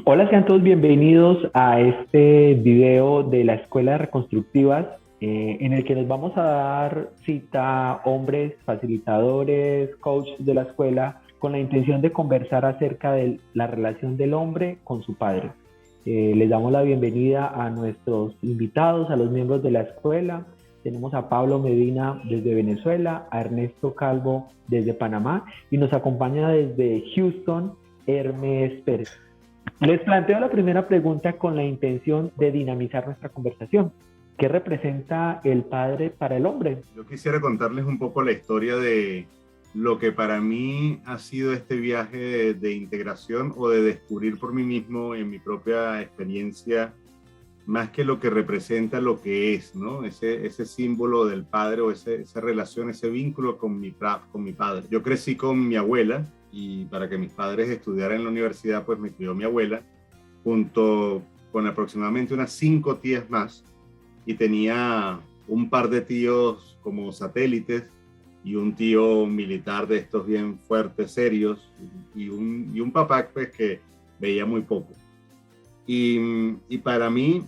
Hola, sean todos bienvenidos a este video de la Escuela de Reconstructivas, en el que nos vamos a dar cita hombres, facilitadores, coaches de la escuela, con la intención de conversar acerca de la relación del hombre con su padre. Les damos la bienvenida a nuestros invitados, a los miembros de la escuela. Tenemos a Pablo Medina desde Venezuela, a Ernesto Calvo desde Panamá y nos acompaña desde Houston, Hermes Pérez. Les planteo la primera pregunta con la intención de dinamizar nuestra conversación. ¿Qué representa el padre para el hombre? Yo quisiera contarles un poco la historia de lo que para mí ha sido este viaje de integración o de descubrir por mí mismo en mi propia experiencia, más que lo que representa lo que es, ¿no? Ese símbolo del padre o esa relación, ese vínculo con mi padre. Yo crecí con mi abuela y para que mis padres estudiaran en la universidad, pues me crió mi abuela junto con aproximadamente unas 5 tías más, y tenía un par de tíos como satélites y un tío militar de estos bien fuertes, serios, y un papá pues que veía muy poco. Y para mí,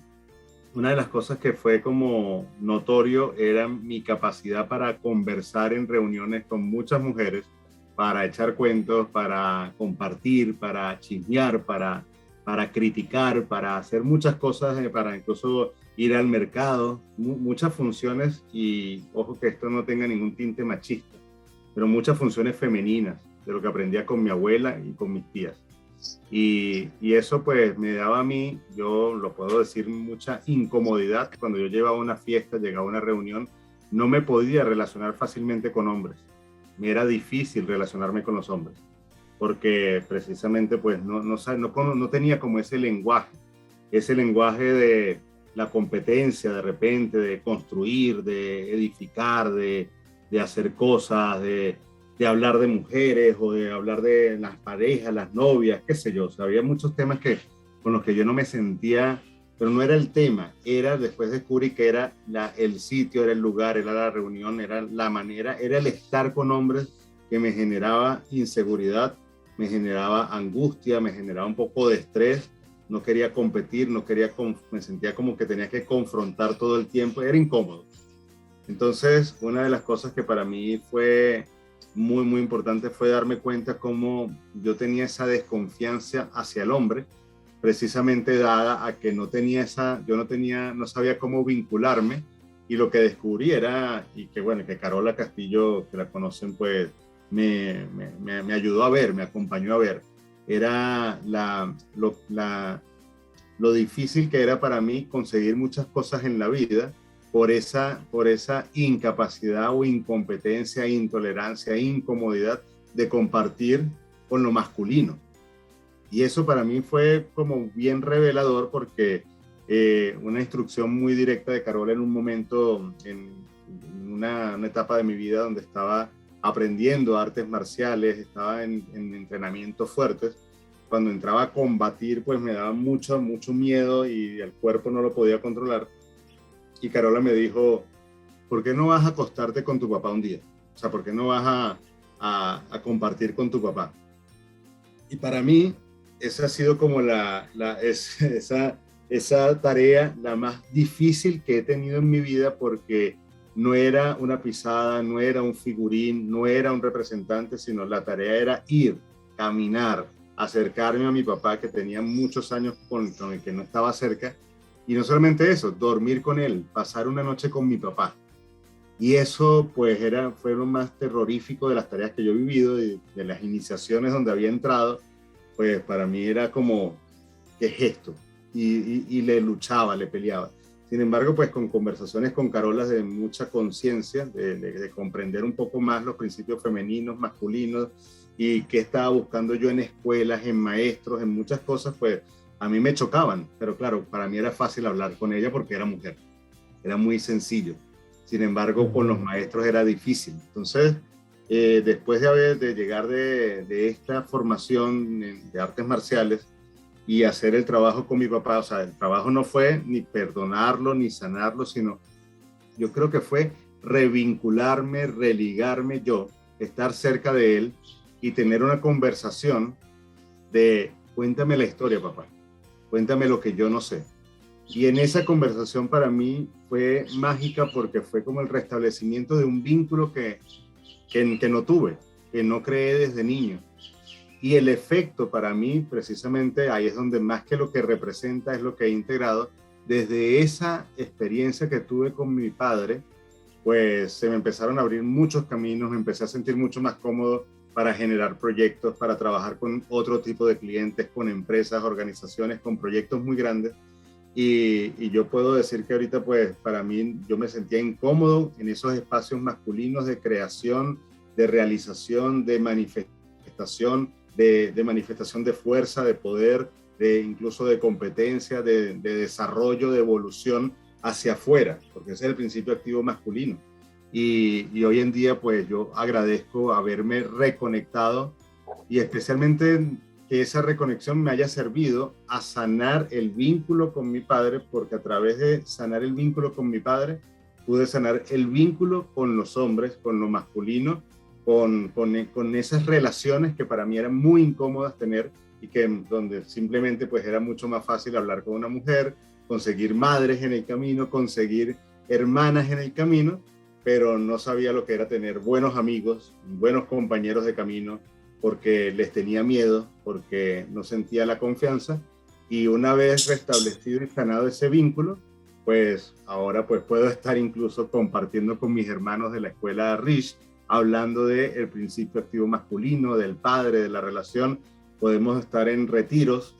una de las cosas que fue como notorio era mi capacidad para conversar en reuniones con muchas mujeres, para echar cuentos, para compartir, para chismear, para criticar, para hacer muchas cosas, para incluso ir al mercado, muchas funciones, y ojo que esto no tenga ningún tinte machista, pero muchas funciones femeninas, de lo que aprendía con mi abuela y con mis tías. Y eso pues me daba a mí, yo lo puedo decir, mucha incomodidad cuando yo llevaba a una fiesta, llegaba a una reunión, no me podía relacionar fácilmente con hombres. Me era difícil relacionarme con los hombres, porque precisamente pues no tenía como ese lenguaje de la competencia de repente, de construir, de edificar, de hacer cosas, de hablar de mujeres o de hablar de las parejas, las novias, qué sé yo. O sea, había muchos temas con los que yo no me sentía, pero no era el tema, era después descubrí que era el sitio, era el lugar, era la reunión, era la manera, era el estar con hombres que me generaba inseguridad, me generaba angustia, me generaba un poco de estrés. No quería competir, me sentía como que tenía que confrontar todo el tiempo, era incómodo. Entonces, una de las cosas que para mí fue muy, muy importante fue darme cuenta cómo yo tenía esa desconfianza hacia el hombre, precisamente dada a que no sabía cómo vincularme, y lo que descubrí era, y que bueno, que Carola Castillo, que la conocen, pues me ayudó a ver, me acompañó a ver, era lo difícil que era para mí conseguir muchas cosas en la vida por esa incapacidad o incompetencia, intolerancia, incomodidad de compartir con lo masculino. Y eso para mí fue como bien revelador, porque una instrucción muy directa de Carola en un momento, en una etapa de mi vida donde estaba aprendiendo artes marciales, estaba en entrenamientos fuertes. Cuando entraba a combatir, pues me daba mucho miedo y el cuerpo no lo podía controlar. Y Carola me dijo, ¿por qué no vas a acostarte con tu papá un día? O sea, ¿por qué no vas a compartir con tu papá? Y para mí, esa ha sido como esa tarea la más difícil que he tenido en mi vida, porque no era una pisada, no era un figurín, no era un representante, sino la tarea era ir, caminar, acercarme a mi papá, que tenía muchos años con el que no estaba cerca, y no solamente eso, dormir con él, pasar una noche con mi papá. Y eso pues fue lo más terrorífico de las tareas que yo he vivido, de las iniciaciones donde había entrado. Pues para mí era como, ¿qué es esto? Y le luchaba, le peleaba. Sin embargo, pues con conversaciones con Carola de mucha conciencia, de comprender un poco más los principios femeninos, masculinos, y qué estaba buscando yo en escuelas, en maestros, en muchas cosas, pues a mí me chocaban. Pero claro, para mí era fácil hablar con ella porque era mujer, era muy sencillo. Sin embargo, con los maestros era difícil. Entonces, después de llegar de esta formación de artes marciales y hacer el trabajo con mi papá, o sea, el trabajo no fue ni perdonarlo ni sanarlo, sino yo creo que fue revincularme, religarme yo, estar cerca de él y tener una conversación de, cuéntame la historia, papá. cuéntame lo que yo no sé. Y en esa conversación para mí fue mágica porque fue como el restablecimiento de un vínculo que no tuve, que no creé desde niño. Y el efecto para mí, precisamente, ahí es donde más que lo que representa es lo que he integrado. Desde esa experiencia que tuve con mi padre, pues se me empezaron a abrir muchos caminos, me empecé a sentir mucho más cómodo para generar proyectos, para trabajar con otro tipo de clientes, con empresas, organizaciones, con proyectos muy grandes. Y yo puedo decir que ahorita, pues para mí, yo me sentía incómodo en esos espacios masculinos de creación, de realización, de manifestación, de manifestación de fuerza, de poder, de incluso de competencia, de desarrollo, de evolución hacia afuera, porque ese es el principio activo masculino. Y hoy en día, pues yo agradezco haberme reconectado y especialmente que esa reconexión me haya servido a sanar el vínculo con mi padre, porque a través de sanar el vínculo con mi padre, pude sanar el vínculo con los hombres, con lo masculino, con esas relaciones que para mí eran muy incómodas tener y que donde simplemente pues era mucho más fácil hablar con una mujer, conseguir madres en el camino, conseguir hermanas en el camino, pero no sabía lo que era tener buenos amigos, buenos compañeros de camino, porque les tenía miedo, porque no sentía la confianza. Y una vez restablecido y sanado ese vínculo, pues ahora pues puedo estar incluso compartiendo con mis hermanos de la escuela Rich, hablando del principio activo masculino, del padre, de la relación. Podemos estar en retiros,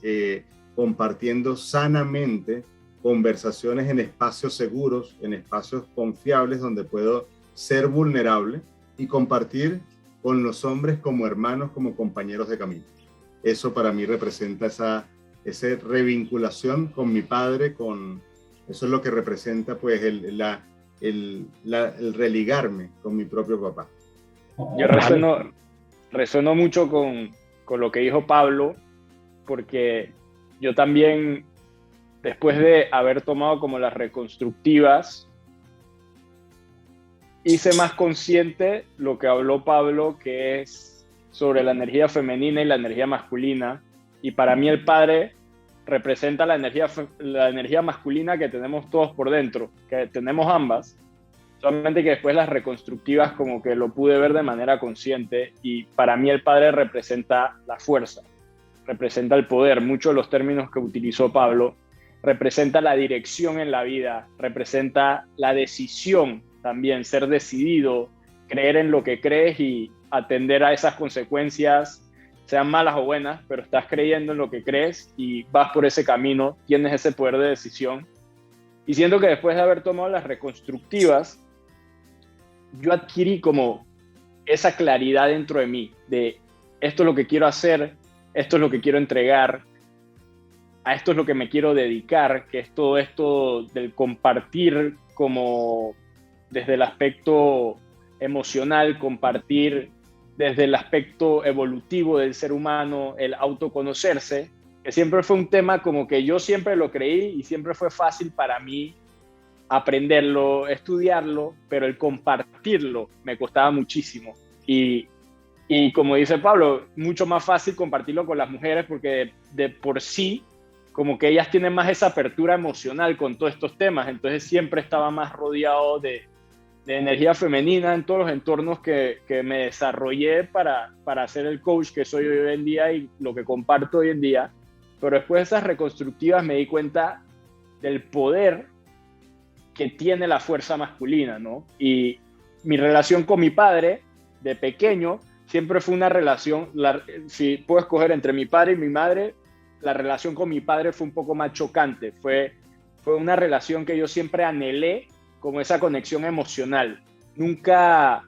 compartiendo sanamente conversaciones en espacios seguros, en espacios confiables, donde puedo ser vulnerable y compartir con los hombres como hermanos, como compañeros de camino. Eso para mí representa esa revinculación con mi padre, eso es lo que representa pues el religarme con mi propio papá. Yo resueno mucho con lo que dijo Pablo, porque yo también, después de haber tomado como las reconstructivas, hice más consciente lo que habló Pablo, que es sobre la energía femenina y la energía masculina. Y para mí el padre representa la energía masculina que tenemos todos por dentro, que tenemos ambas. Solamente que después las reconstructivas como que lo pude ver de manera consciente, y para mí el padre representa la fuerza, representa el poder. Muchos de los términos que utilizó Pablo representa la dirección en la vida, representa la decisión también, ser decidido, creer en lo que crees y atender a esas consecuencias, sean malas o buenas, pero estás creyendo en lo que crees y vas por ese camino, tienes ese poder de decisión. Y siento que después de haber tomado las reconstructivas, yo adquirí como esa claridad dentro de mí, de esto es lo que quiero hacer, esto es lo que quiero entregar, a esto es lo que me quiero dedicar, que es todo esto del compartir como desde el aspecto emocional, compartir desde el aspecto evolutivo del ser humano, el autoconocerse, que siempre fue un tema como que yo siempre lo creí y siempre fue fácil para mí aprenderlo, estudiarlo, pero el compartirlo me costaba muchísimo. Y como dice Pablo, mucho más fácil compartirlo con las mujeres porque de por sí, como que ellas tienen más esa apertura emocional con todos estos temas, entonces siempre estaba más rodeado de energía femenina en todos los entornos que me desarrollé para ser el coach que soy hoy en día y lo que comparto hoy en día. Pero después de esas reconstructivas me di cuenta del poder que tiene la fuerza masculina, ¿no? Y mi relación con mi padre de pequeño siempre fue una relación, si puedo escoger entre mi padre y mi madre, la relación con mi padre fue un poco más chocante, fue una relación que yo siempre anhelé, como esa conexión emocional. Nunca,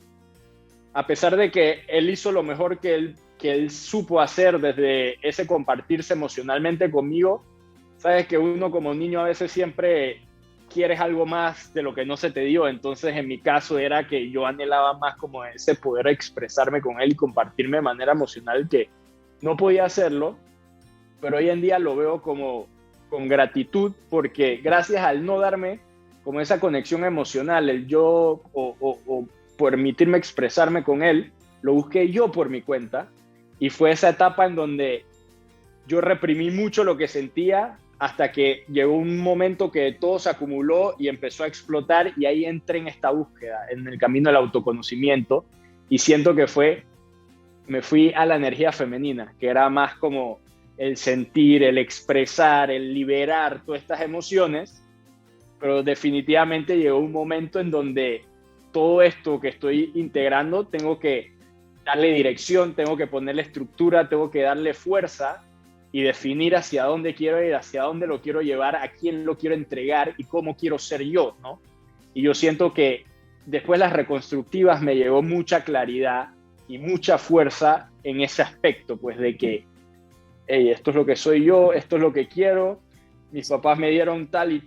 a pesar de que él hizo lo mejor que él supo hacer desde ese compartirse emocionalmente conmigo, sabes que uno como niño a veces siempre quieres algo más de lo que no se te dio. Entonces en mi caso era que yo anhelaba más como ese poder expresarme con él y compartirme de manera emocional, que no podía hacerlo, pero hoy en día lo veo como con gratitud, porque gracias al no darme como esa conexión emocional, el yo o permitirme expresarme con él, lo busqué yo por mi cuenta, y fue esa etapa en donde yo reprimí mucho lo que sentía hasta que llegó un momento que todo se acumuló y empezó a explotar, y ahí entré en esta búsqueda, en el camino del autoconocimiento, y siento que me fui a la energía femenina, que era más como el sentir, el expresar, el liberar todas estas emociones, pero definitivamente llegó un momento en donde todo esto que estoy integrando tengo que darle dirección, tengo que ponerle estructura, tengo que darle fuerza y definir hacia dónde quiero ir, hacia dónde lo quiero llevar, a quién lo quiero entregar y cómo quiero ser yo, ¿no? Y yo siento que después las reconstructivas me llegó mucha claridad y mucha fuerza en ese aspecto, pues de que, hey, esto es lo que soy yo, esto es lo que quiero, mis papás me dieron tal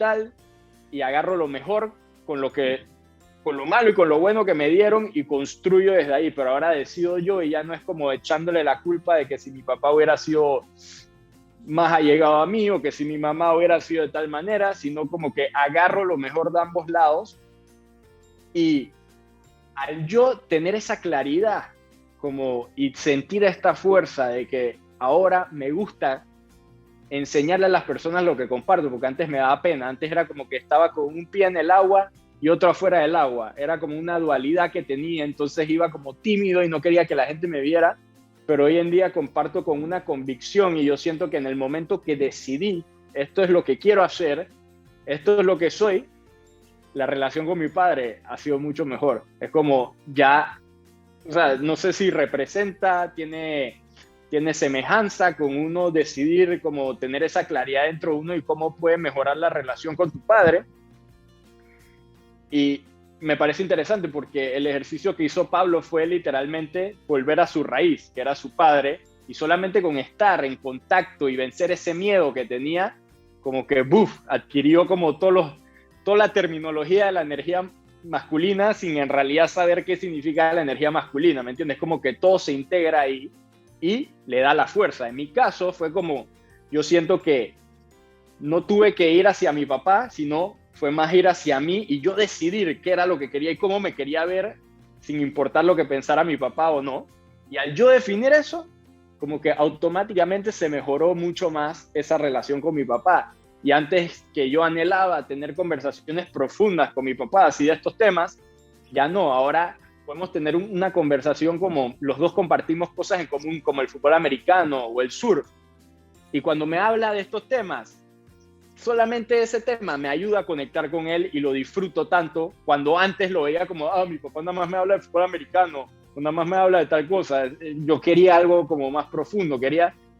y agarro lo mejor con lo malo y con lo bueno que me dieron y construyo desde ahí, pero ahora decido yo, y ya no es como echándole la culpa de que si mi papá hubiera sido más allegado a mí o que si mi mamá hubiera sido de tal manera, sino como que agarro lo mejor de ambos lados, y al yo tener esa claridad como y sentir esta fuerza de que ahora me gusta enseñarle a las personas lo que comparto, porque antes me daba pena, antes era como que estaba con un pie en el agua y otro afuera del agua, era como una dualidad que tenía, entonces iba como tímido y no quería que la gente me viera, pero hoy en día comparto con una convicción, y yo siento que en el momento que decidí, esto es lo que quiero hacer, esto es lo que soy, la relación con mi padre ha sido mucho mejor. Es como ya, o sea, no sé si representa, tiene semejanza con uno decidir como tener esa claridad dentro de uno y cómo puede mejorar la relación con tu padre. Y me parece interesante porque el ejercicio que hizo Pablo fue literalmente volver a su raíz, que era su padre, y solamente con estar en contacto y vencer ese miedo que tenía, como que adquirió como toda la terminología de la energía masculina sin en realidad saber qué significa la energía masculina, ¿me entiendes? Como que todo se integra ahí y le da la fuerza. En mi caso fue como, yo siento que no tuve que ir hacia mi papá, sino fue más ir hacia mí y yo decidir qué era lo que quería y cómo me quería ver, sin importar lo que pensara mi papá o no. Y al yo definir eso, como que automáticamente se mejoró mucho más esa relación con mi papá. Y antes que yo anhelaba tener conversaciones profundas con mi papá así de estos temas, ya no, ahora podemos tener una conversación como los dos compartimos cosas en común, como el fútbol americano o el surf. Y cuando me habla de estos temas, solamente ese tema me ayuda a conectar con él y lo disfruto tanto, cuando antes lo veía como, mi papá nada más me habla de fútbol americano, o nada más me habla de tal cosa. Yo quería algo como más profundo,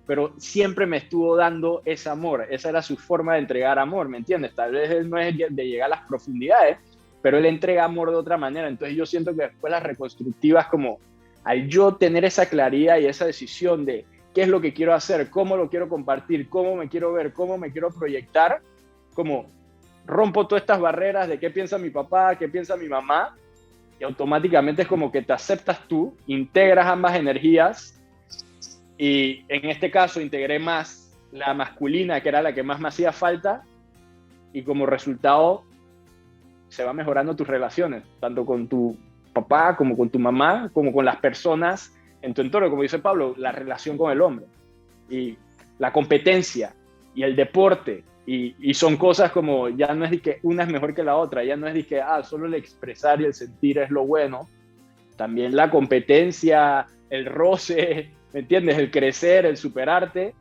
pero siempre me estuvo dando ese amor. Esa era su forma de entregar amor, ¿me entiendes? Tal vez él no es de llegar a las profundidades, pero él entrega amor de otra manera. Entonces yo siento que después las reconstructivas, como al yo tener esa claridad y esa decisión de qué es lo que quiero hacer, cómo lo quiero compartir, cómo me quiero ver, cómo me quiero proyectar, como rompo todas estas barreras de qué piensa mi papá, qué piensa mi mamá, y automáticamente es como que te aceptas tú, integras ambas energías, y en este caso integré más la masculina, que era la que más me hacía falta, y como resultado se va mejorando tus relaciones, tanto con tu papá, como con tu mamá, como con las personas en tu entorno, como dice Pablo, la relación con el hombre, y la competencia, y el deporte, y son cosas como, ya no es de que una es mejor que la otra, ya no es de que solo el expresar y el sentir es lo bueno, también la competencia, el roce, ¿me entiendes? El crecer, el superarte,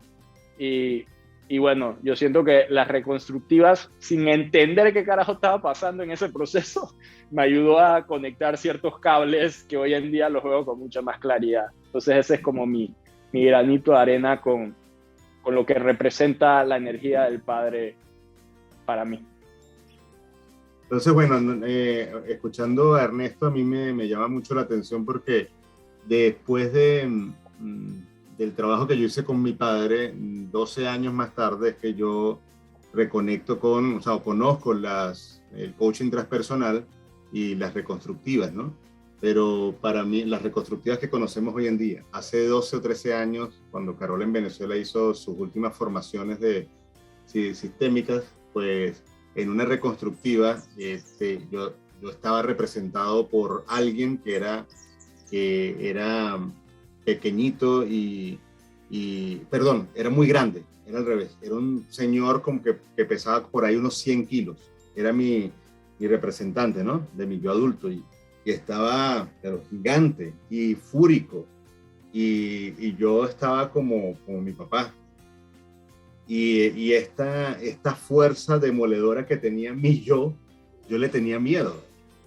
y bueno, yo siento que las reconstructivas, sin entender qué carajo estaba pasando en ese proceso, me ayudó a conectar ciertos cables que hoy en día los veo con mucha más claridad. Entonces ese es como mi granito de arena con lo que representa la energía del Padre para mí. Entonces, bueno, escuchando a Ernesto, a mí me llama mucho la atención porque después del trabajo que yo hice con mi padre, 12 años más tarde, es que yo reconecto conozco el coaching transpersonal y las reconstructivas, ¿no? Pero para mí, las reconstructivas que conocemos hoy en día, hace 12 o 13 años, cuando Carola en Venezuela hizo sus últimas formaciones sistémicas, pues en una reconstructiva yo estaba representado por alguien que era pequeñito y perdón, era muy grande, era al revés, era un señor como que pesaba por ahí unos 100 kilos, era mi representante, ¿no? De mi yo adulto, y estaba, pero gigante y fúrico, y yo estaba como mi papá, y esta fuerza demoledora que tenía mi yo le tenía miedo,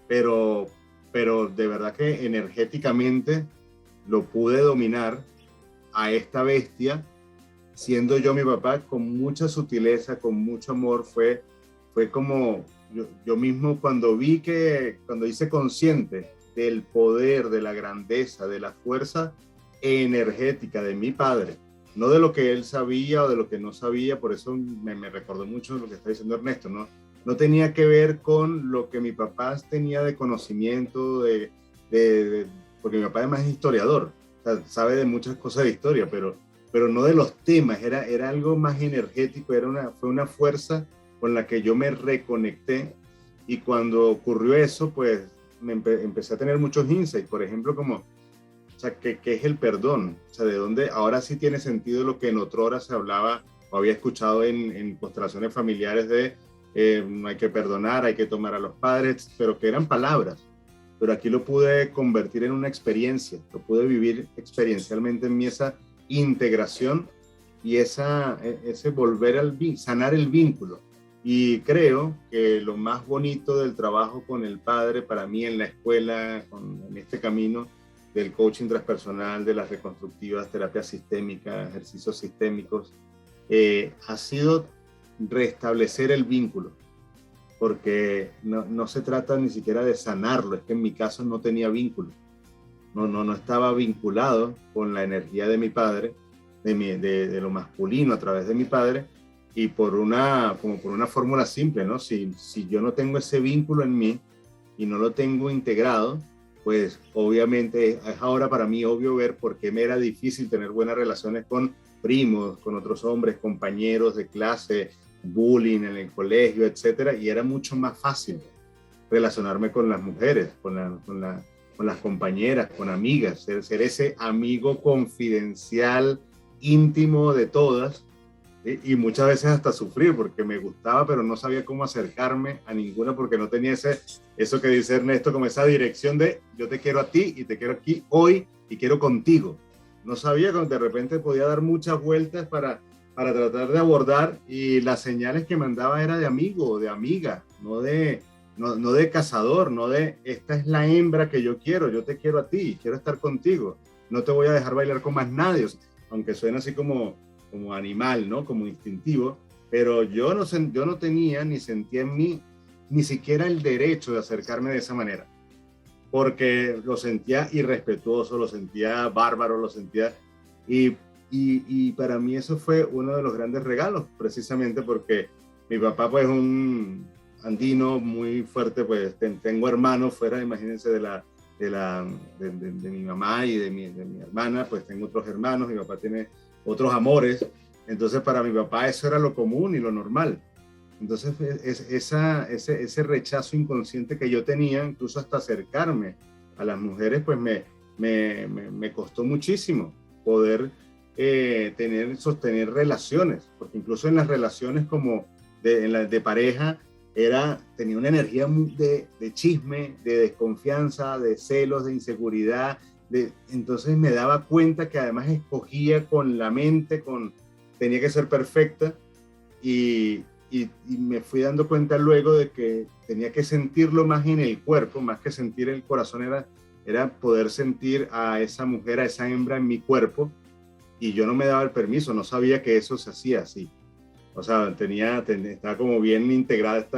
pero, pero de verdad que energéticamente lo pude dominar a esta bestia, siendo yo mi papá, con mucha sutileza, con mucho amor. Fue como yo mismo cuando hice consciente del poder, de la grandeza, de la fuerza energética de mi padre, no de lo que él sabía o de lo que no sabía. Por eso me recordó mucho lo que está diciendo Ernesto, ¿no? No tenía que ver con lo que mi papá tenía de conocimiento, porque mi papá además es historiador, o sea, sabe de muchas cosas de historia, pero no de los temas. Era algo más energético, fue una fuerza con la que yo me reconecté, y cuando ocurrió eso, pues empecé a tener muchos insights, por ejemplo, como, o sea, ¿qué es el perdón? O sea, de dónde ahora sí tiene sentido lo que en otrora se hablaba o había escuchado en constelaciones familiares de hay que perdonar, hay que tomar a los padres, pero que eran palabras. Pero aquí lo pude convertir en una experiencia, lo pude vivir experiencialmente en mí, esa integración y ese sanar el vínculo. Y creo que lo más bonito del trabajo con el padre para mí en la escuela, en este camino del coaching transpersonal, de las reconstructivas, terapia sistémica, ejercicios sistémicos, ha sido restablecer el vínculo, porque no se trata ni siquiera de sanarlo, es que en mi caso no tenía vínculo, no estaba vinculado con la energía de mi padre, de lo masculino a través de mi padre, y como por una fórmula simple, ¿no? Si yo no tengo ese vínculo en mí y no lo tengo integrado, pues obviamente es ahora para mí obvio ver por qué me era difícil tener buenas relaciones con primos, con otros hombres, compañeros de clase, bullying en el colegio, etcétera, y era mucho más fácil relacionarme con las mujeres, con las compañeras, con amigas, ser ese amigo confidencial, íntimo de todas, y muchas veces hasta sufrir porque me gustaba, pero no sabía cómo acercarme a ninguna porque no tenía eso que dice Ernesto, como esa dirección de yo te quiero a ti y te quiero aquí hoy y quiero contigo. No sabía, cuando de repente podía dar muchas vueltas para tratar de abordar, y las señales que mandaba era de amigo o de amiga, no de cazador, no de esta es la hembra que yo te quiero a ti, quiero estar contigo, no te voy a dejar bailar con más nadie, aunque suena así como animal, ¿no? Como instintivo, pero yo no tenía ni sentía en mí ni siquiera el derecho de acercarme de esa manera, porque lo sentía irrespetuoso, lo sentía bárbaro, lo sentía, y para mí eso fue uno de los grandes regalos, precisamente porque mi papá pues un andino muy fuerte, pues tengo hermanos fuera, imagínense, de mi mamá y de mi hermana, pues tengo otros hermanos, mi papá tiene otros amores, entonces para mi papá eso era lo común y lo normal. Entonces ese rechazo inconsciente que yo tenía, incluso hasta acercarme a las mujeres, pues me costó muchísimo poder sostener relaciones, porque incluso en las relaciones como de pareja, tenía una energía de chisme, de desconfianza, de celos, de inseguridad. Entonces me daba cuenta que además escogía con la mente, tenía que ser perfecta, y me fui dando cuenta luego de que tenía que sentirlo más en el cuerpo, más que sentir el corazón, era poder sentir a esa mujer, a esa hembra en mi cuerpo, y yo no me daba el permiso, no sabía que eso se hacía así. O sea, estaba como bien integrada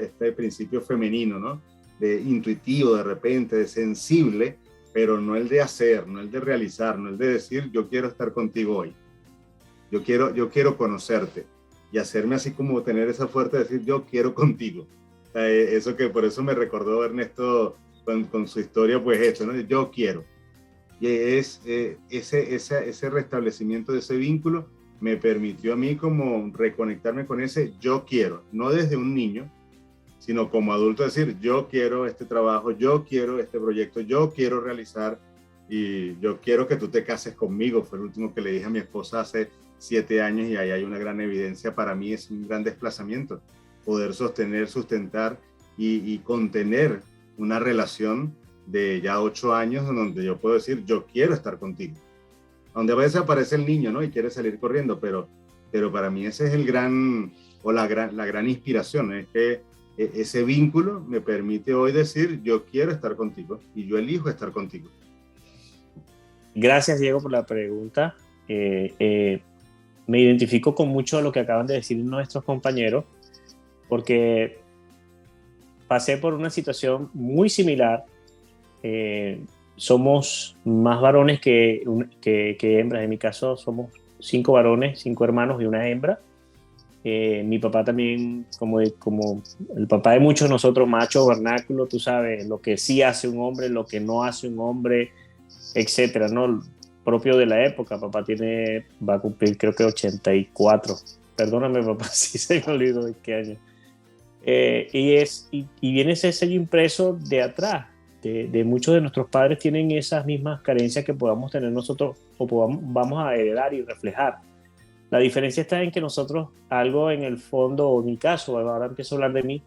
este principio femenino, ¿no? De intuitivo de repente, de sensible, pero no el de hacer, no el de realizar, no el de decir yo quiero estar contigo hoy, yo quiero conocerte, y hacerme así como tener esa fuerza de decir yo quiero contigo. Eso que por eso me recordó Ernesto con su historia, pues esto, ¿no? Yo quiero. Y ese restablecimiento de ese vínculo me permitió a mí como reconectarme con ese yo quiero, no desde un niño, sino como adulto, decir yo quiero este trabajo, yo quiero este proyecto, yo quiero realizar y yo quiero que tú te cases conmigo. Fue el último que le dije a mi esposa hace 7 años y ahí hay una gran evidencia. Para mí es un gran desplazamiento poder sostener, sustentar y contener una relación de ya 8 años en donde yo puedo decir, yo quiero estar contigo. Donde a veces aparece el niño, ¿no? Y quiere salir corriendo, pero para mí ese es el gran, o la gran inspiración, es que ese vínculo me permite hoy decir, yo quiero estar contigo y yo elijo estar contigo. Gracias, Diego, por la pregunta. Me identifico con mucho de lo que acaban de decir nuestros compañeros, porque pasé por una situación muy similar. Somos más varones que hembras. En mi caso somos 5 varones, 5 hermanos y una hembra. Mi papá también, como el papá de muchos de nosotros, macho, vernáculo, tú sabes, lo que sí hace un hombre, lo que no hace un hombre, etcétera, ¿no? Propio de la época. Papá va a cumplir creo que 84. Perdóname, papá, si se me olvidó de qué año. Y viene ese sello impreso de atrás, de muchos de nuestros padres tienen esas mismas carencias que podamos tener nosotros o vamos a heredar y reflejar. La diferencia está en que nosotros, algo en el fondo, o en mi caso, ahora empiezo a hablar de mí,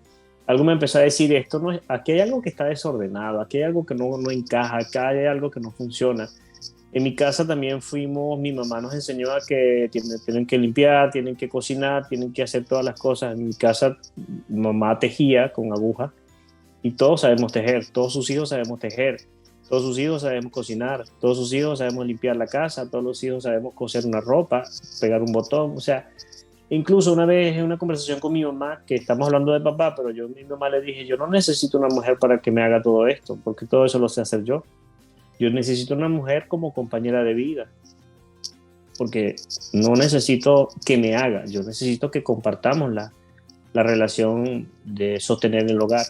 algo me empezó a decir, aquí hay algo que está desordenado, aquí hay algo que no encaja, acá hay algo que no funciona. En mi casa también mi mamá nos enseñó a que tienen que limpiar, tienen que cocinar, tienen que hacer todas las cosas. En mi casa, mamá tejía con aguja y todos sabemos tejer, todos sus hijos sabemos tejer, todos sus hijos sabemos cocinar, todos sus hijos sabemos limpiar la casa, todos los hijos sabemos coser una ropa, pegar un botón. O sea, incluso una vez en una conversación con mi mamá, que estamos hablando de papá, pero yo a mi mamá le dije, yo no necesito una mujer para que me haga todo esto, porque todo eso lo sé hacer yo. Yo necesito una mujer como compañera de vida, porque no necesito que me haga, yo necesito que compartamos la relación de sostener el hogar.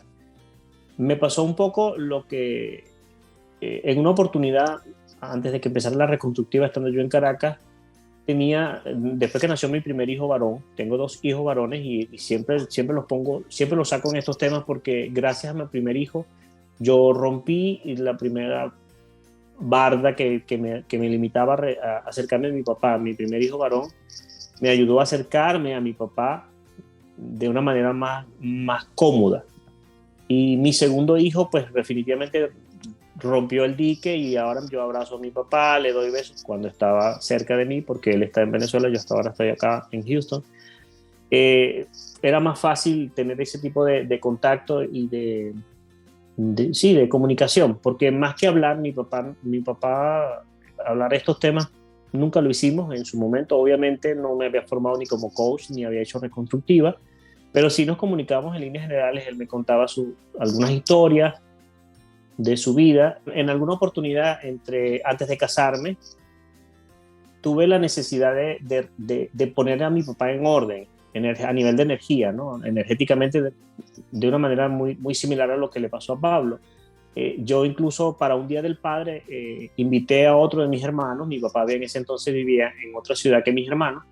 Me pasó un poco lo que en una oportunidad, antes de que empezara la reconstructiva, estando yo en Caracas, después que nació mi primer hijo varón, tengo 2 hijos varones y siempre los saco en estos temas porque gracias a mi primer hijo, yo rompí la primera barda que me limitaba a acercarme a mi papá. Mi primer hijo varón me ayudó a acercarme a mi papá de una manera más cómoda. Y mi segundo hijo, pues definitivamente rompió el dique y ahora yo abrazo a mi papá, le doy besos cuando estaba cerca de mí, porque él está en Venezuela, yo ahora estoy acá en Houston. Era más fácil tener ese tipo de contacto y de comunicación, porque más que hablar, mi papá hablar de estos temas nunca lo hicimos en su momento. Obviamente no me había formado ni como coach ni había hecho reconstructiva, pero sí nos comunicábamos en líneas generales. Él me contaba algunas historias de su vida. En alguna oportunidad, antes de casarme, tuve la necesidad de poner a mi papá en orden a nivel de energía, ¿no? Energéticamente, de una manera muy, muy similar a lo que le pasó a Pablo. Yo incluso para un Día del Padre invité a otro de mis hermanos. Mi papá en ese entonces vivía en otra ciudad que mis hermanos,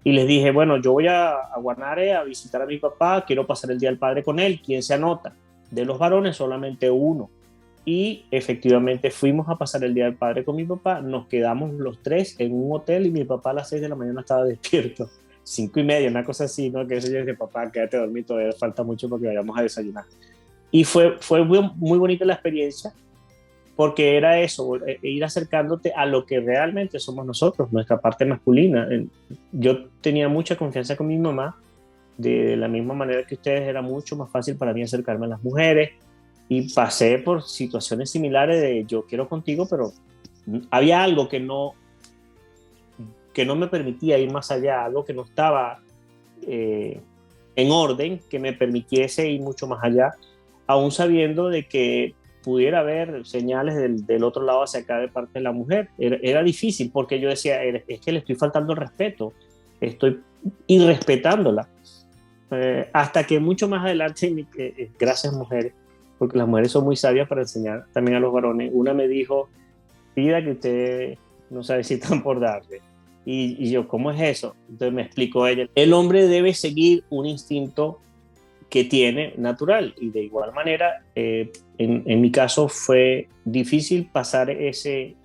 y les dije, bueno, yo voy a Guanare a visitar a mi papá, quiero pasar el Día del Padre con él, ¿quién se anota? De los varones solamente uno. Y efectivamente fuimos a pasar el Día del Padre con mi papá, nos quedamos los 3 en un hotel y mi papá a las 6 de la mañana estaba despierto, 5:30, una cosa así, ¿no? Que eso yo dije, papá, quédate dormido, todavía falta mucho porque vayamos a desayunar. Y fue muy bonita la experiencia, porque era eso, ir acercándote a lo que realmente somos nosotros, nuestra parte masculina. Yo tenía mucha confianza con mi mamá, de la misma manera que ustedes, era mucho más fácil para mí acercarme a las mujeres, y pasé por situaciones similares de yo quiero contigo, pero había algo que no me permitía ir más allá, algo que no estaba en orden, que me permitiese ir mucho más allá, aún sabiendo de que pudiera haber señales del otro lado hacia acá de parte de la mujer. Era difícil porque yo decía, es que le estoy faltando el respeto, estoy irrespetándola. Hasta que mucho más adelante, gracias mujeres, porque las mujeres son muy sabias para enseñar también a los varones. Una me dijo, pida que ustedes no saben si están por darle. Y yo, ¿cómo es eso? Entonces me explicó ella, el hombre debe seguir un instinto que tiene natural, y de igual manera en mi caso fue difícil pasar ese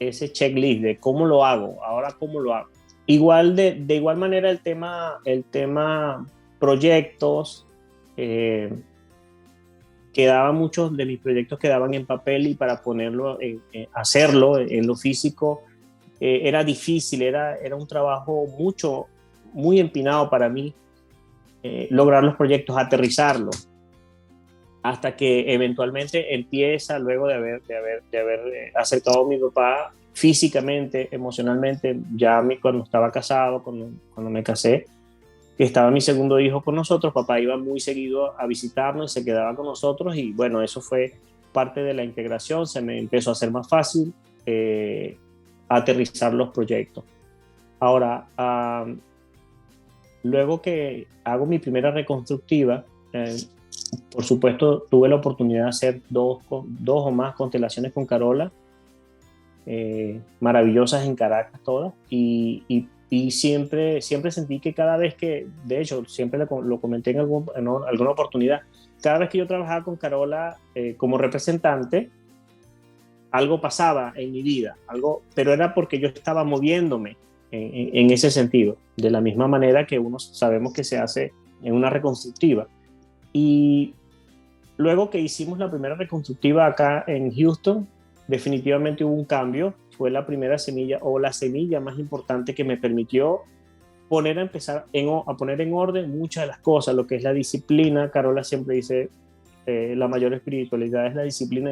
ese checklist de cómo lo hago, ahora cómo lo hago. Igual de igual manera el tema proyectos, muchos de mis proyectos quedaban en papel y para hacerlo en lo físico era difícil, era un trabajo muy empinado para mí, lograr los proyectos, aterrizarlos, hasta que eventualmente empieza, luego de haber acercado a mi papá físicamente, emocionalmente, cuando estaba casado, cuando me casé, que estaba mi segundo hijo con nosotros, papá iba muy seguido a visitarnos y se quedaba con nosotros, y bueno, eso fue parte de la integración, se me empezó a hacer más fácil aterrizar los proyectos. Ahora, luego que hago mi primera reconstructiva, por supuesto, tuve la oportunidad de hacer dos o más constelaciones con Carola, maravillosas en Caracas todas, y siempre sentí que cada vez que, de hecho, siempre lo comenté en alguna oportunidad, cada vez que yo trabajaba con Carola como representante, algo pasaba en mi vida, pero era porque yo estaba moviéndome en ese sentido, de la misma manera que sabemos que se hace en una reconstructiva. Y luego que hicimos la primera reconstructiva acá en Houston, definitivamente hubo un cambio. Fue la primera semilla, o la semilla más importante, que me permitió a poner en orden muchas de las cosas, lo que es la disciplina. Carola siempre dice, la mayor espiritualidad es la disciplina,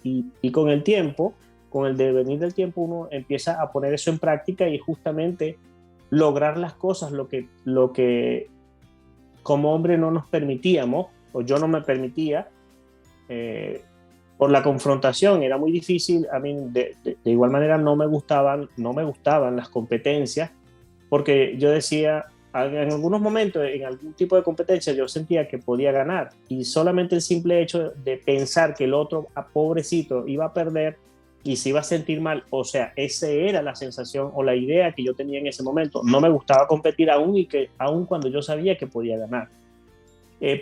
y con el tiempo, con el devenir del tiempo, uno empieza a poner eso en práctica y justamente lograr las cosas, lo que como hombre no nos permitíamos, o yo no me permitía, por la confrontación. Era muy difícil. A mí de igual manera no me gustaban las competencias, porque yo decía, en algunos momentos, en algún tipo de competencia, yo sentía que podía ganar, y solamente el simple hecho de pensar que el otro, pobrecito, iba a perder y se iba a sentir mal, o sea, esa era la sensación o la idea que yo tenía en ese momento. No me gustaba competir aún cuando yo sabía que podía ganar.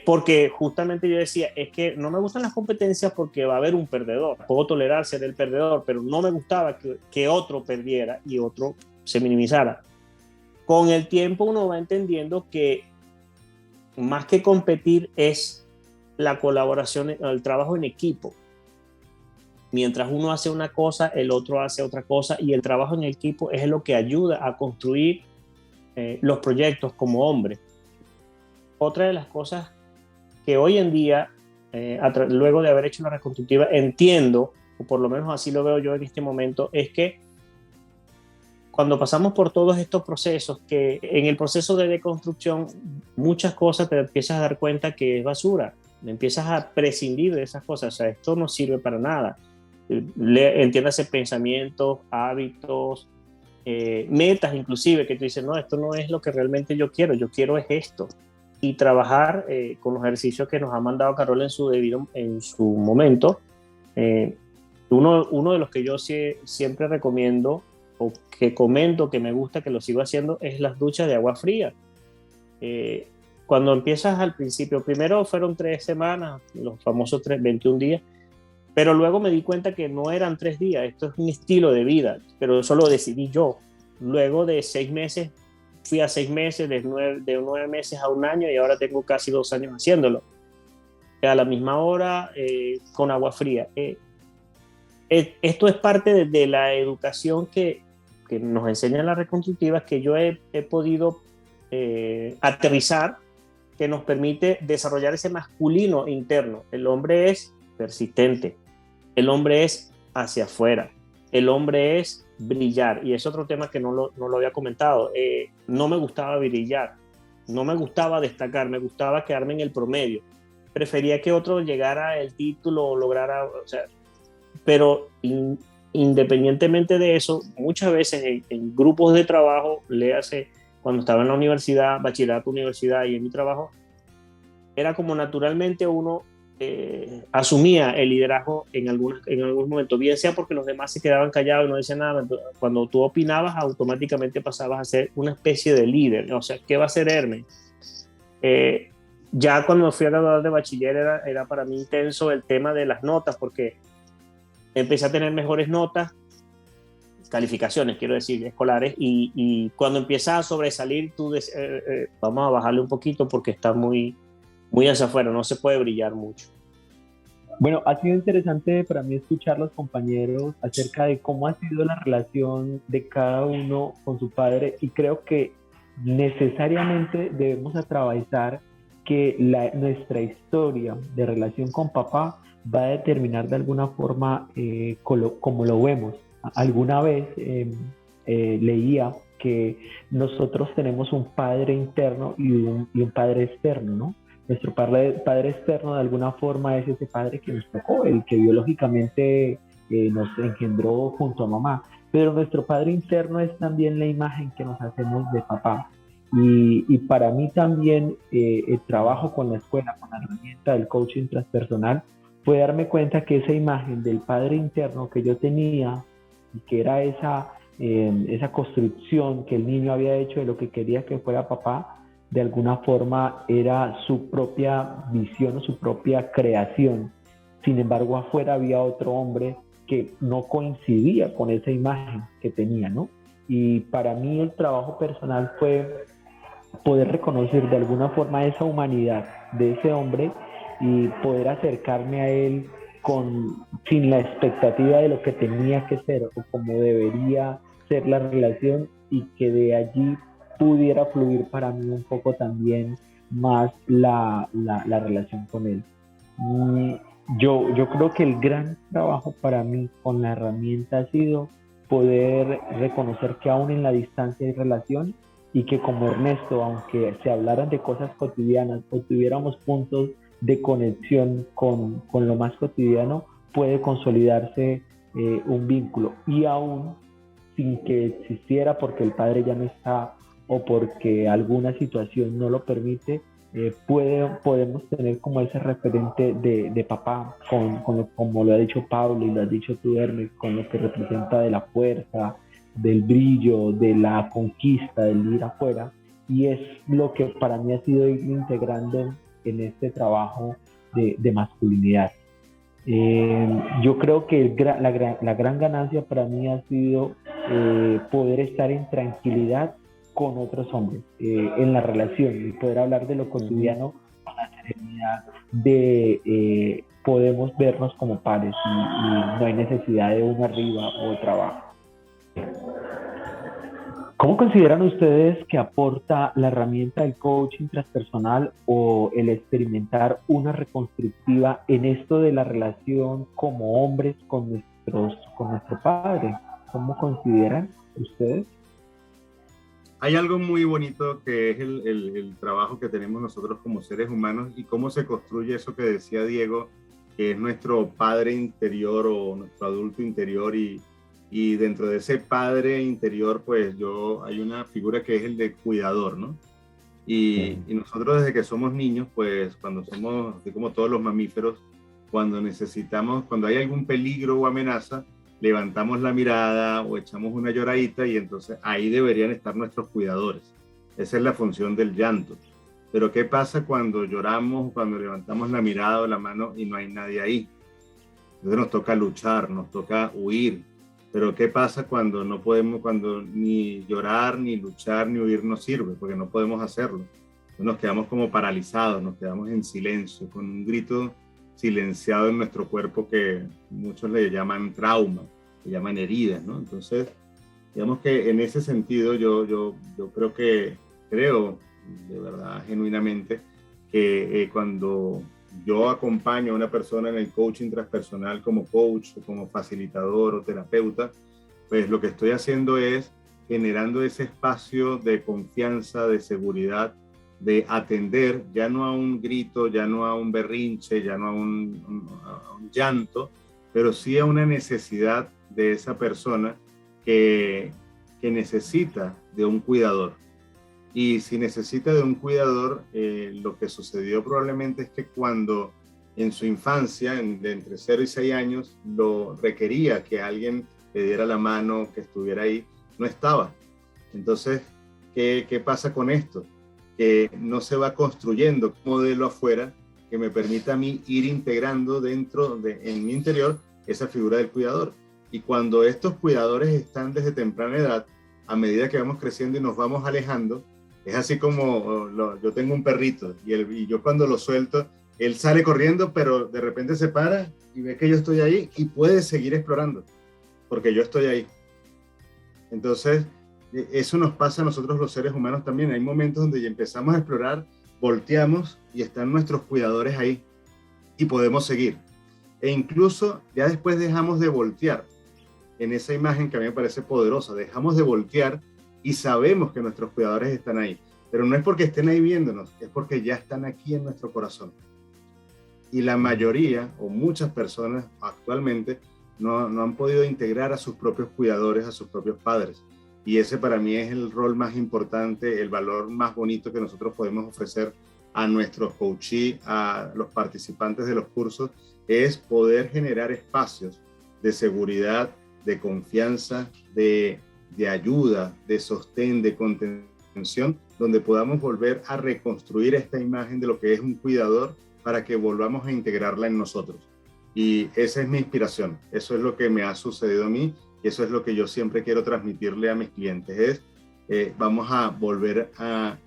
Porque justamente yo decía, es que no me gustan las competencias porque va a haber un perdedor. Puedo tolerar ser el perdedor, pero no me gustaba que otro perdiera y otro se minimizara. Con el tiempo uno va entendiendo que más que competir es la colaboración, el trabajo en equipo. Mientras uno hace una cosa, el otro hace otra cosa, y el trabajo en equipo es lo que ayuda a construir los proyectos como hombre. Otra de las cosas que hoy en día, luego de haber hecho una reconstructiva, entiendo, o por lo menos así lo veo yo en este momento, es que cuando pasamos por todos estos procesos, que en el proceso de deconstrucción muchas cosas te empiezas a dar cuenta que es basura, empiezas a prescindir de esas cosas. O sea, esto no sirve para nada. Entiéndase, pensamientos, hábitos, metas inclusive, que tú dices, no, esto no es lo que realmente yo quiero es esto. Y trabajar con los ejercicios que nos ha mandado Carola en su momento. Uno de los que yo siempre recomiendo, o que comento que me gusta, que lo sigo haciendo, es las duchas de agua fría. Cuando empiezas al principio, primero fueron 3 semanas, los famosos 21 días, pero luego me di cuenta que no eran 3 días, esto es un estilo de vida, pero eso lo decidí yo. Luego de 6 meses, fui a 6 meses, de 9 meses a 1 año, y ahora tengo casi 2 años haciéndolo. A la misma hora, con agua fría. Esto es parte de la educación que nos enseñan las reconstructivas, que yo he podido aterrizar, que nos permite desarrollar ese masculino interno. El hombre es persistente, el hombre es hacia afuera, el hombre es brillar, y es otro tema que no lo había comentado. No me gustaba brillar, no me gustaba destacar, me gustaba quedarme en el promedio. Prefería que otro llegara al título o lograra, o sea, pero independientemente de eso, muchas veces en grupos de trabajo, léase cuando estaba en la universidad, bachillerato, universidad, y en mi trabajo, era como naturalmente uno asumía el liderazgo en algún momento, bien sea porque los demás se quedaban callados y no decían nada. Cuando tú opinabas, automáticamente pasabas a ser una especie de líder. O sea, ¿qué va a hacer Hermes? Ya cuando fui a graduar de bachiller era para mí intenso el tema de las notas, porque empecé a tener mejores notas calificaciones, quiero decir, escolares, y cuando empiezas a sobresalir, vamos a bajarle un poquito porque está muy, muy hacia afuera, no se puede brillar mucho. Bueno, ha sido interesante para mí escuchar a los compañeros acerca de cómo ha sido la relación de cada uno con su padre, y creo que necesariamente debemos atravesar que nuestra historia de relación con papá va a determinar de alguna forma como lo vemos. Alguna vez leía que nosotros tenemos un padre interno y un padre externo, ¿no? Nuestro padre externo de alguna forma es ese padre que nos tocó, el que biológicamente nos engendró junto a mamá, pero nuestro padre interno es también la imagen que nos hacemos de papá. Y para mí también el trabajo con la escuela, con la herramienta del coaching transpersonal, fue darme cuenta que esa imagen del padre interno que yo tenía, y que era esa construcción que el niño había hecho de lo que quería que fuera papá, de alguna forma era su propia visión o su propia creación. Sin embargo, afuera había otro hombre que no coincidía con esa imagen que tenía, ¿no? Y para mí el trabajo personal fue poder reconocer de alguna forma esa humanidad de ese hombre y poder acercarme a él sin la expectativa de lo que tenía que ser o como debería ser la relación, y que de allí pudiera fluir para mí un poco también más la relación con él. Yo creo que el gran trabajo para mí con la herramienta ha sido poder reconocer que aún en la distancia hay relación, y que como Ernesto, aunque se hablaran de cosas cotidianas o tuviéramos puntos de conexión con lo más cotidiano, puede consolidarse un vínculo, y aún sin que existiera porque el padre ya no está o porque alguna situación no lo permite, podemos tener como ese referente de papá, como lo ha dicho Pablo y lo has dicho tú, Ernest, con lo que representa de la fuerza, del brillo, de la conquista, del ir afuera, y es lo que para mí ha sido ir integrando en este trabajo de masculinidad. Yo creo que la gran ganancia para mí ha sido poder estar en tranquilidad con otros hombres, en la relación, y poder hablar de lo cotidiano con la serenidad de podemos vernos como pares, y no hay necesidad de uno arriba o otro abajo. ¿Cómo consideran ustedes que aporta la herramienta del coaching transpersonal o el experimentar una reconstructiva en esto de la relación como hombres con nuestro padre? ¿Cómo consideran ustedes? Hay algo muy bonito que es el trabajo que tenemos nosotros como seres humanos y cómo se construye eso que decía Diego, que es nuestro padre interior o nuestro adulto interior, y dentro de ese padre interior, pues hay una figura que es el de cuidador, ¿no? Y nosotros desde que somos niños, pues cuando somos, así como todos los mamíferos, cuando hay algún peligro o amenaza, levantamos la mirada o echamos una lloradita, y entonces ahí deberían estar nuestros cuidadores. Esa es la función del llanto. Pero ¿qué pasa cuando lloramos, cuando levantamos la mirada o la mano y no hay nadie ahí? Entonces nos toca luchar, nos toca huir. Pero ¿qué pasa cuando no podemos, cuando ni llorar, ni luchar, ni huir nos sirve? Porque no podemos hacerlo. Entonces nos quedamos como paralizados, nos quedamos en silencio, con un grito silenciado en nuestro cuerpo que muchos le llaman trauma, le llaman heridas, ¿no? Entonces, digamos que en ese sentido yo creo de verdad, genuinamente, que cuando yo acompaño a una persona en el coaching transpersonal como coach o como facilitador o terapeuta, pues lo que estoy haciendo es generando ese espacio de confianza, de seguridad, de atender ya no a un grito, ya no a un berrinche, ya no a un llanto, pero sí a una necesidad de esa persona que necesita de un cuidador. Y si necesita de un cuidador, lo que sucedió probablemente es que cuando en su infancia, de entre 0 y 6 años, lo requería que alguien le diera la mano, que estuviera ahí, no estaba. Entonces, ¿qué pasa con esto? Que no se va construyendo un modelo afuera que que me permita a mí ir integrando en mi interior esa figura del cuidador. Y cuando estos cuidadores están desde temprana edad, a medida que vamos creciendo y nos vamos alejando, es así como yo tengo un perrito y yo cuando lo suelto, él sale corriendo, pero de repente se para y ve que yo estoy ahí y puede seguir explorando, porque yo estoy ahí. Entonces, eso nos pasa a nosotros los seres humanos también. Hay momentos donde ya empezamos a explorar, volteamos y están nuestros cuidadores ahí y podemos seguir. E incluso ya después dejamos de voltear en esa imagen que a mí me parece poderosa. Dejamos de voltear y sabemos que nuestros cuidadores están ahí. Pero no es porque estén ahí viéndonos, es porque ya están aquí en nuestro corazón. Y la mayoría o muchas personas actualmente no han podido integrar a sus propios cuidadores, a sus propios padres. Y ese para mí es el rol más importante, el valor más bonito que nosotros podemos ofrecer a nuestros coachees, a los participantes de los cursos, es poder generar espacios de seguridad, de confianza, de ayuda, de sostén, de contención, donde podamos volver a reconstruir esta imagen de lo que es un cuidador para que volvamos a integrarla en nosotros. Y esa es mi inspiración, eso es lo que me ha sucedido a mí y eso es lo que yo siempre quiero transmitirle a mis clientes, vamos a volver a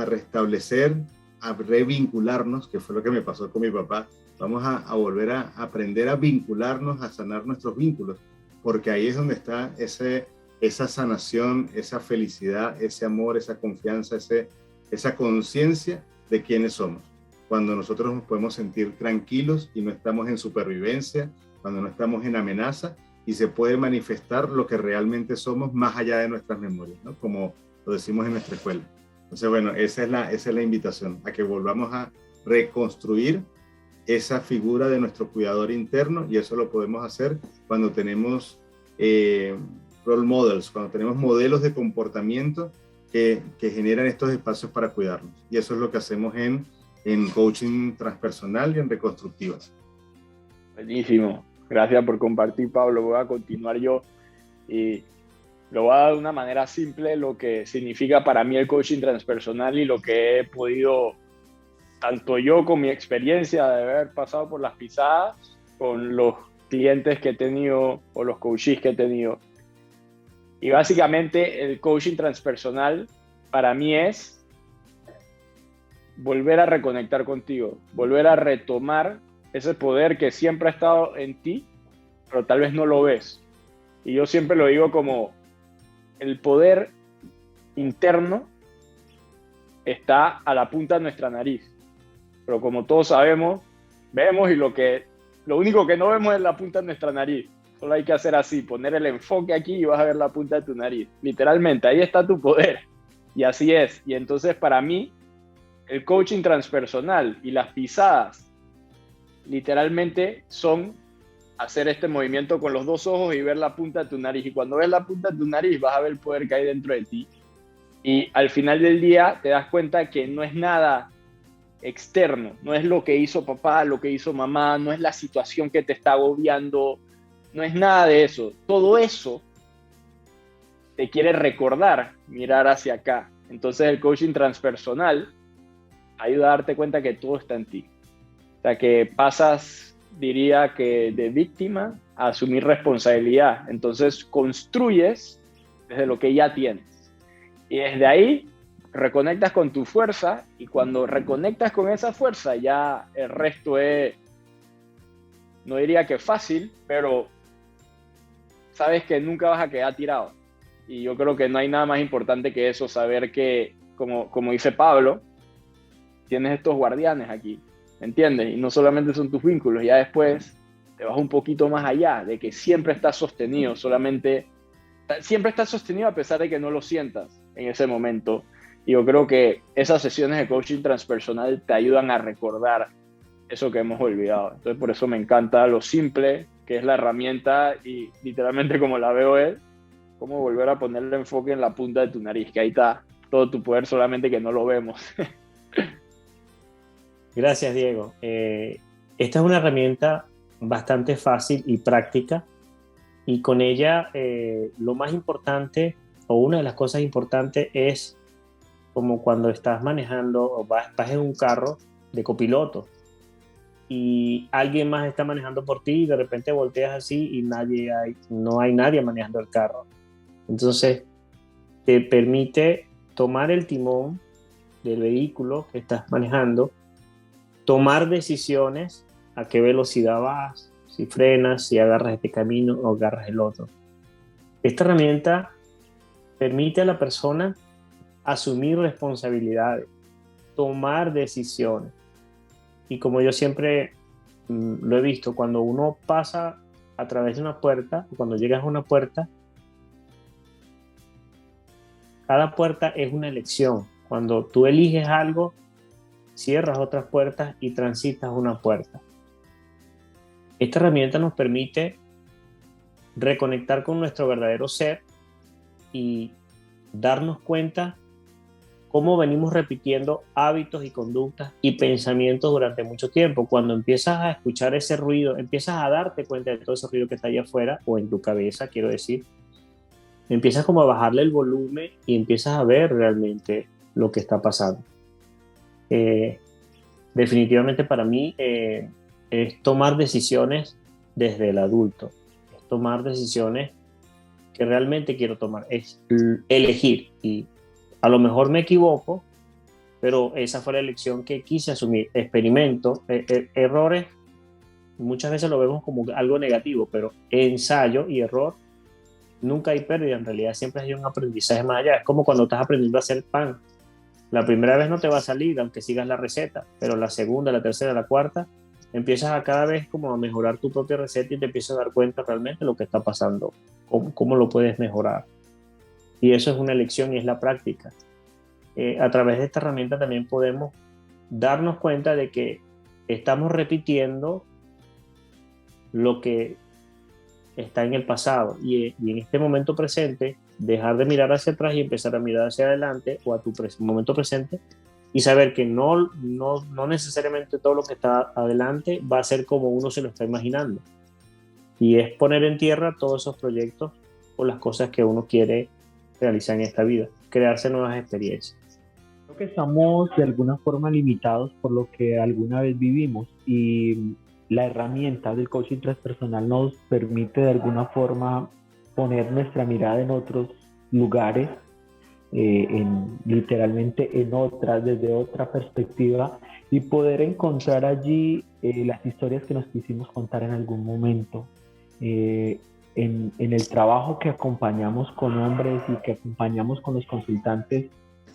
restablecer, a revincularnos, que fue lo que me pasó con mi papá. Vamos a volver a aprender a vincularnos, a sanar nuestros vínculos, porque ahí es donde está esa sanación, esa felicidad, ese amor, esa confianza, esa conciencia de quiénes somos. Cuando nosotros nos podemos sentir tranquilos y no estamos en supervivencia, cuando no estamos en amenaza y se puede manifestar lo que realmente somos más allá de nuestras memorias, ¿no? Como lo decimos en nuestra escuela. Entonces, bueno, esa es la invitación, a que volvamos a reconstruir esa figura de nuestro cuidador interno, y eso lo podemos hacer cuando tenemos role models, cuando tenemos modelos de comportamiento que generan estos espacios para cuidarnos. Y eso es lo que hacemos en coaching transpersonal y en reconstructivas. Buenísimo. Gracias por compartir, Pablo. Voy a continuar yo y lo voy a dar de una manera simple lo que significa para mí el coaching transpersonal y lo que he podido, tanto yo con mi experiencia de haber pasado por las pisadas, con los clientes que he tenido o los coaches que he tenido. Y básicamente el coaching transpersonal para mí es volver a reconectar contigo, volver a retomar ese poder que siempre ha estado en ti, pero tal vez no lo ves. Y yo siempre lo digo como el poder interno está a la punta de nuestra nariz. Pero como todos sabemos, vemos y lo único que no vemos es la punta de nuestra nariz. Solo hay que hacer así, poner el enfoque aquí y vas a ver la punta de tu nariz. Literalmente, ahí está tu poder. Y así es. Y entonces para mí, el coaching transpersonal y las pisadas literalmente son hacer este movimiento con los dos ojos y ver la punta de tu nariz. Y cuando ves la punta de tu nariz vas a ver el poder que hay dentro de ti. Y al final del día te das cuenta que no es nada externo, no es lo que hizo papá, lo que hizo mamá, no es la situación que te está agobiando, no es nada de eso. Todo eso te quiere recordar, mirar hacia acá. Entonces el coaching transpersonal ayuda a darte cuenta que todo está en ti. O sea, que pasas, diría que de víctima a asumir responsabilidad. Entonces construyes desde lo que ya tienes. Y desde ahí reconectas con tu fuerza, y cuando reconectas con esa fuerza ya el resto es, no diría que fácil, pero sabes que nunca vas a quedar tirado. Y yo creo que no hay nada más importante que eso, saber que, como dice Pablo, tienes estos guardianes aquí, ¿me entiendes? Y no solamente son tus vínculos, ya después te vas un poquito más allá, de que siempre estás sostenido, siempre estás sostenido a pesar de que no lo sientas en ese momento. Y yo creo que esas sesiones de coaching transpersonal te ayudan a recordar eso que hemos olvidado. Entonces por eso me encanta lo simple que es la herramienta, y literalmente como la veo es cómo volver a ponerle enfoque en la punta de tu nariz, que ahí está todo tu poder, solamente que no lo vemos. Gracias, Diego. Esta es una herramienta bastante fácil y práctica, y con ella lo más importante, o una de las cosas importantes, es como cuando estás manejando o vas en un carro de copiloto. y alguien más está manejando por ti y de repente volteas así y no hay nadie manejando el carro. Entonces te permite tomar el timón del vehículo que estás manejando, tomar decisiones, a qué velocidad vas, si frenas, si agarras este camino o agarras el otro. Esta herramienta permite a la persona asumir responsabilidades, tomar decisiones. Y como yo siempre lo he visto, cuando uno pasa a través de una puerta, o cuando llegas a una puerta, cada puerta es una elección. Cuando tú eliges algo, cierras otras puertas y transitas una puerta. Esta herramienta nos permite reconectar con nuestro verdadero ser y darnos cuenta cómo venimos repitiendo hábitos y conductas y pensamientos durante mucho tiempo. Cuando empiezas a escuchar ese ruido, empiezas a darte cuenta de todo ese ruido que está allá afuera, o en tu cabeza, quiero decir, empiezas como a bajarle el volumen y empiezas a ver realmente lo que está pasando. Definitivamente para mí es tomar decisiones desde el adulto, es tomar decisiones que realmente quiero tomar, es elegir, y a lo mejor me equivoco, pero esa fue la elección que quise asumir. Experimento, errores, muchas veces lo vemos como algo negativo, pero ensayo y error, nunca hay pérdida, en realidad siempre hay un aprendizaje más allá. Es como cuando estás aprendiendo a hacer pan. La primera vez no te va a salir, aunque sigas la receta, pero la segunda, la tercera, la cuarta, empiezas a cada vez como a mejorar tu propia receta y te empiezas a dar cuenta realmente de lo que está pasando, cómo lo puedes mejorar. Y eso es una elección y es la práctica. A través de esta herramienta también podemos darnos cuenta de que estamos repitiendo lo que está en el pasado y en este momento presente, dejar de mirar hacia atrás y empezar a mirar hacia adelante o a tu momento presente y saber que no necesariamente todo lo que está adelante va a ser como uno se lo está imaginando. Y es poner en tierra todos esos proyectos o las cosas que uno quiere realizar en esta vida, crearse nuevas experiencias. Creo que estamos de alguna forma limitados por lo que alguna vez vivimos, y la herramienta del coaching transpersonal nos permite de alguna forma poner nuestra mirada en otros lugares, literalmente en otras, desde otra perspectiva, y poder encontrar allí las historias que nos quisimos contar en algún momento. En el trabajo que acompañamos con hombres y que acompañamos con los consultantes,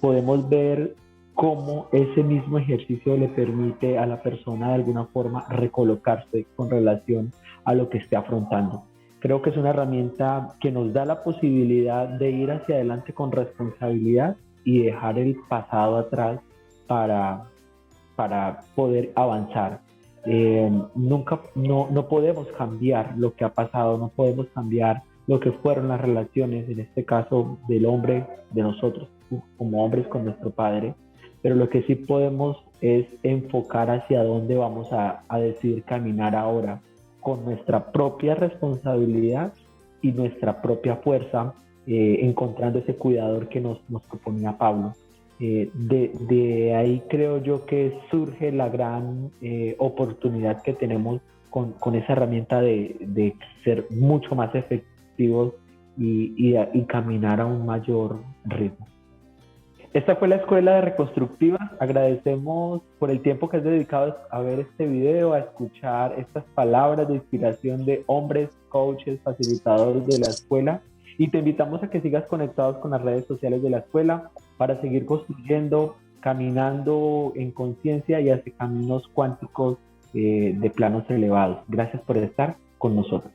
podemos ver cómo ese mismo ejercicio le permite a la persona de alguna forma recolocarse con relación a lo que esté afrontando. Creo que es una herramienta que nos da la posibilidad de ir hacia adelante con responsabilidad y dejar el pasado atrás para poder avanzar. No podemos cambiar lo que ha pasado, no podemos cambiar lo que fueron las relaciones, en este caso del hombre, de nosotros como hombres con nuestro padre, pero lo que sí podemos es enfocar hacia dónde vamos a decidir caminar ahora, con nuestra propia responsabilidad y nuestra propia fuerza, encontrando ese cuidador que nos proponía Pablo. De ahí creo yo que surge la gran oportunidad que tenemos con esa herramienta de ser mucho más efectivos y caminar a un mayor ritmo. Esta fue la Escuela de Reconstructivas. Agradecemos por el tiempo que has dedicado a ver este video, a escuchar estas palabras de inspiración de hombres, coaches, facilitadores de la escuela. Y te invitamos a que sigas conectados con las redes sociales de la escuela para seguir construyendo, caminando en conciencia y hacia caminos cuánticos de planos elevados. Gracias por estar con nosotros.